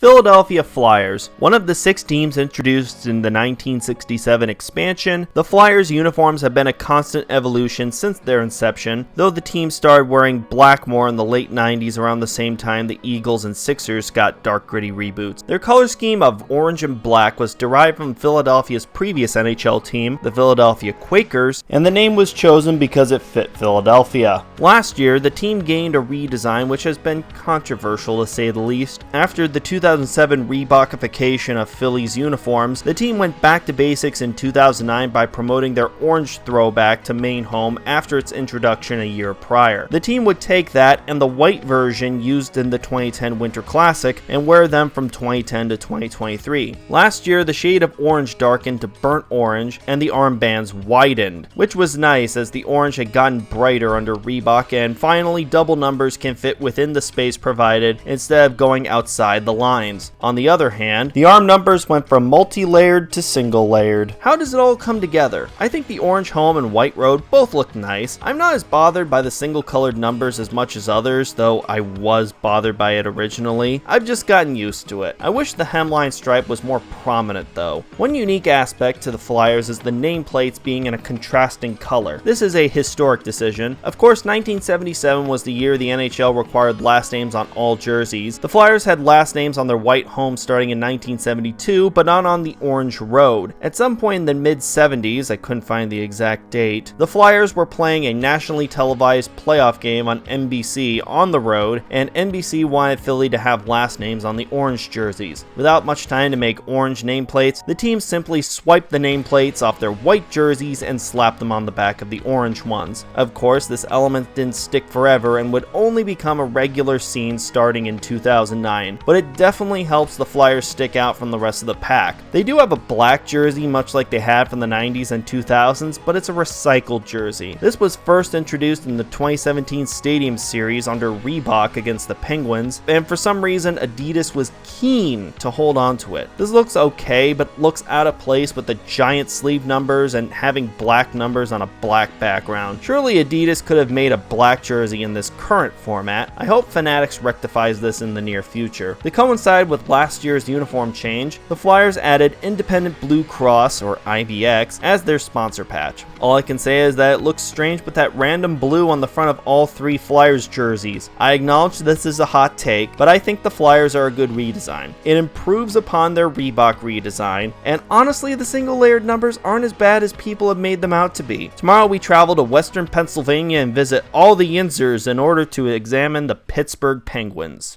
Philadelphia Flyers. One of the 6 teams introduced in the 1967 expansion, the Flyers' uniforms have been a constant evolution since their inception, though the team started wearing black more in the late 90s around the same time the Eagles and Sixers got dark gritty reboots. Their color scheme of orange and black was derived from Philadelphia's previous NHL team, the Philadelphia Quakers, and the name was chosen because it fit Philadelphia. Last year, the team gained a redesign which has been controversial to say the least. After the 2007 Reebokification of Philly's uniforms, the team went back to basics in 2009 by promoting their orange throwback to main home after its introduction a year prior. The team would take that and the white version used in the 2010 Winter Classic and wear them from 2010 to 2023. Last year, the shade of orange darkened to burnt orange and the armbands widened, which was nice as the orange had gotten brighter under Reebok, and finally double numbers can fit within the space provided instead of going outside the lines. On the other hand, the arm numbers went from multi-layered to single-layered. How does it all come together? I think the orange home and white road both look nice. I'm not as bothered by the single-colored numbers as much as others, though I was bothered by it originally. I've just gotten used to it. I wish the hemline stripe was more prominent though. One unique aspect to the Flyers is the nameplates being in a contrasting color. This is a historic decision. Of course, 1977 was the year the NHL required last names on all jerseys. The Flyers had last names on their white home starting in 1972, but not on the orange road. At some point in the mid-70s, I couldn't find the exact date, the Flyers were playing a nationally televised playoff game on NBC on the road, and NBC wanted Philly to have last names on the orange jerseys. Without much time to make orange nameplates, the team simply swiped the nameplates off their white jerseys and slapped them on the back of the orange ones. Of course, this element didn't stick forever and would only become a regular scene starting in 2009, but it definitely helps the Flyers stick out from the rest of the pack. They do have a black jersey much like they had from the 90s and 2000s, but it's a recycled jersey. This was first introduced in the 2017 Stadium Series under Reebok against the Penguins, and for some reason Adidas was keen to hold on to it. This looks okay, but looks out of place with the giant sleeve numbers and having black numbers on a black background. Surely Adidas could have made a black jersey in this current format. I hope Fanatics rectifies this in the near future. To coincide with last year's uniform change, the Flyers added Independent Blue Cross, or IBX, as their sponsor patch. All I can say is that it looks strange with that random blue on the front of all 3 Flyers jerseys. I acknowledge this is a hot take, but I think the Flyers are a good redesign. It improves upon their Reebok redesign, and honestly the single layered numbers aren't as bad as people have made them out to be. Tomorrow we travel to Western Pennsylvania and visit all the Yinzers in order to examine the Pittsburgh Penguins.